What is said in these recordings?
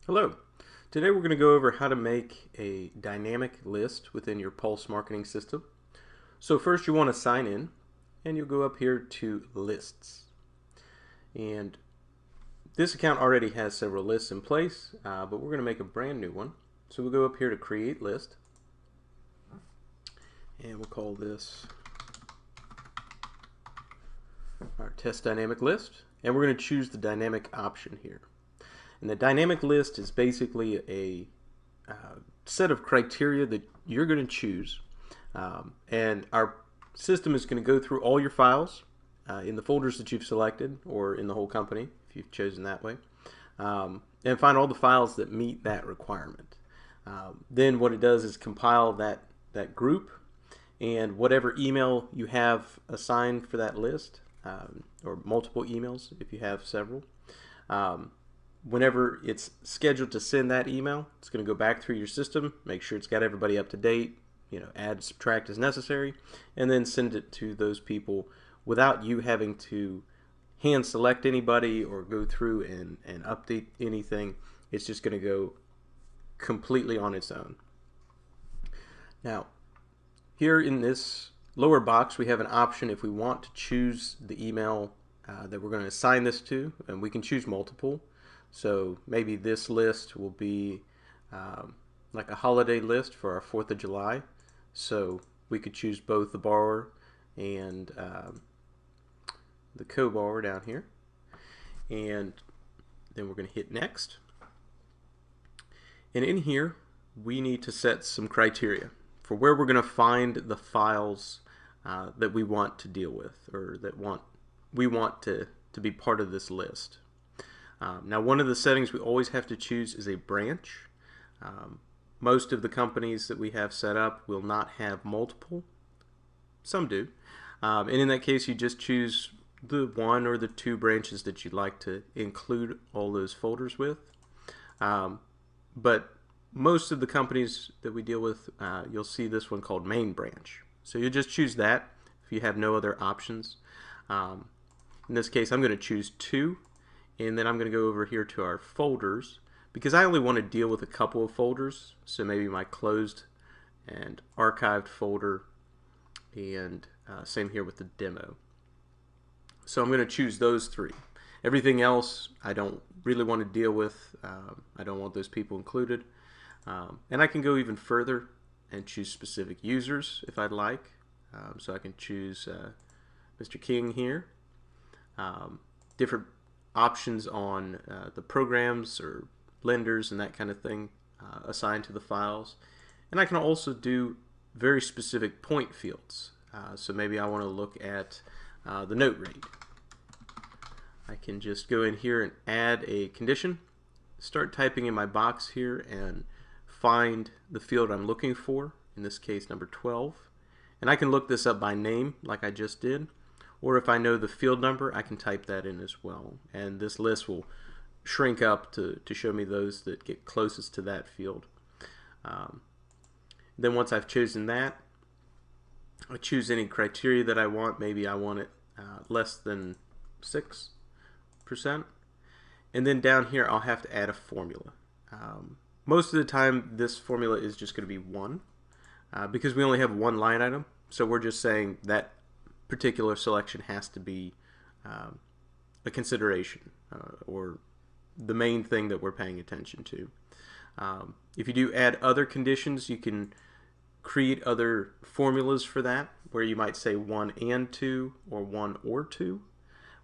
Hello. Today we're going to go over how to make a dynamic list within your Pulse marketing system. So first you want to sign in and you'll go up here to lists. And this account already has several lists in place, but we're going to make a brand new one. So we'll go up here to create list and we'll call this our test dynamic list, and we're going to choose the dynamic option here. And the dynamic list is basically a set of criteria that you're going to choose, and our system is going to go through all your files in the folders that you've selected or in the whole company if you've chosen that way, and find all the files that meet that requirement. Then what it does is compile that group, and whatever email you have assigned for that list, or multiple emails if you have several, whenever it's scheduled to send that email, it's going to go back through your system, make sure it's got everybody up to date, add, subtract as necessary, and then send it to those people without you having to hand select anybody or go through and update anything. It's just going to go completely on its own. Now, here in this lower box, we have an option if we want to choose the email that we're going to assign this to, and we can choose multiple. So maybe this list will be like a holiday list for our 4th of July. So we could choose both the borrower and the co-borrower down here. And then we're going to hit next. And in here, we need to set some criteria for where we're going to find the files that we want to deal with, or that we want to be part of this list. Now, one of the settings we always have to choose is a branch. Most of the companies that we have set up will not have multiple. Some do. And in that case, you just choose the 1 or the 2 branches that you'd like to include all those folders with. But most of the companies that we deal with, you'll see this one called main branch. So you just choose that if you have no other options. In this case, I'm going to choose 2. And then I'm going to go over here to our folders, because I only want to deal with a couple of folders. So maybe my closed and archived folder, and same here with the demo. So I'm going to choose those 3. Everything else I don't really want to deal with. I don't want those people included. And I can go even further and choose specific users if I'd like. So I can choose Mr. King here. Different options on the programs or lenders and that kind of thing assigned to the files. And I can also do very specific point fields. So maybe I want to look at the note rate. I can just go in here and add a condition, start typing in my box here, and find the field I'm looking for, in this case number 12. And I can look this up by name like I just did. Or if I know the field number, I can type that in as well. And this list will shrink up to show me those that get closest to that field. Then once I've chosen that, I choose any criteria that I want. Maybe I want it less than 6%. And then down here, I'll have to add a formula. Most of the time, this formula is just going to be 1 because we only have 1 line item. So we're just saying that particular selection has to be a consideration or the main thing that we're paying attention to. If you do add other conditions, you can create other formulas for that, where you might say 1 and 2 or 1 or 2,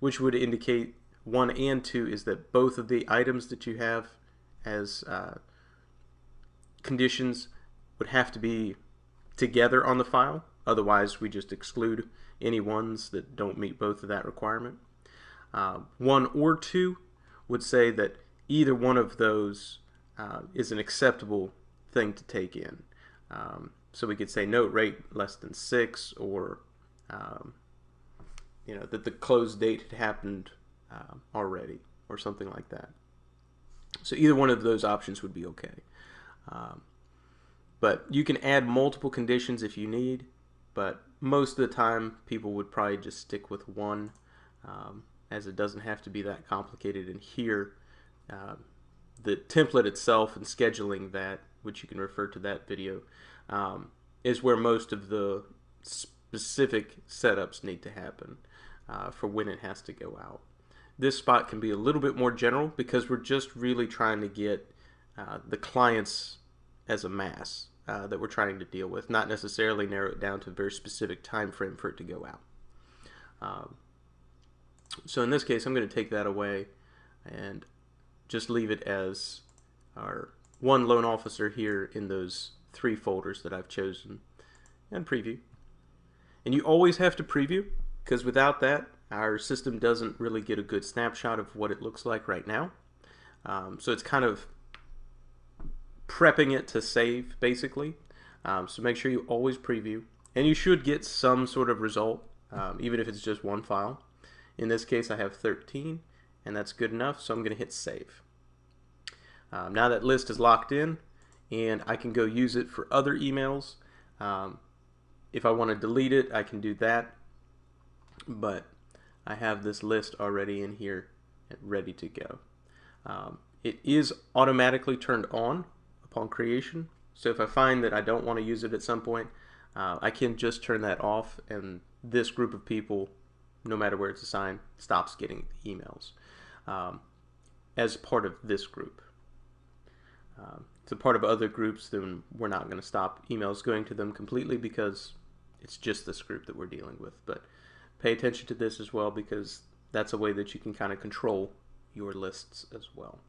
which would indicate 1 and 2 is that both of the items that you have as conditions would have to be together on the file. Otherwise, we just exclude any ones that don't meet both of that requirement. 1 or 2 would say that either one of those is an acceptable thing to take in. So we could say note rate less than 6, or that the close date had happened already, or something like that. So either one of those options would be okay. But you can add multiple conditions if you need, but most of the time people would probably just stick with 1, as it doesn't have to be that complicated. And here the template itself and scheduling that, which you can refer to that video, is where most of the specific setups need to happen for when it has to go out. This spot can be a little bit more general because we're just really trying to get the clients as a mass that we're trying to deal with, not necessarily narrow it down to a very specific time frame for it to go out. So in this case, I'm going to take that away and just leave it as our one loan officer here in those 3 folders that I've chosen, and preview. And you always have to preview, because without that our system doesn't really get a good snapshot of what it looks like right now. So it's kind of prepping it to save, basically. So make sure you always preview, and you should get some sort of result, even if it's just one file. In this case I have 13, and that's good enough, so I'm going to hit save. Now that list is locked in, and I can go use it for other emails. If I want to delete it, I can do that, but I have this list already in here and ready to go. It is automatically turned on upon creation, so if I find that I don't want to use it at some point, I can just turn that off, and this group of people, no matter where it's assigned, stops getting emails as part of this group. It's a part of other groups, then we're not going to stop emails going to them completely because it's just this group that we're dealing with. But pay attention to this as well, because that's a way that you can kind of control your lists as well.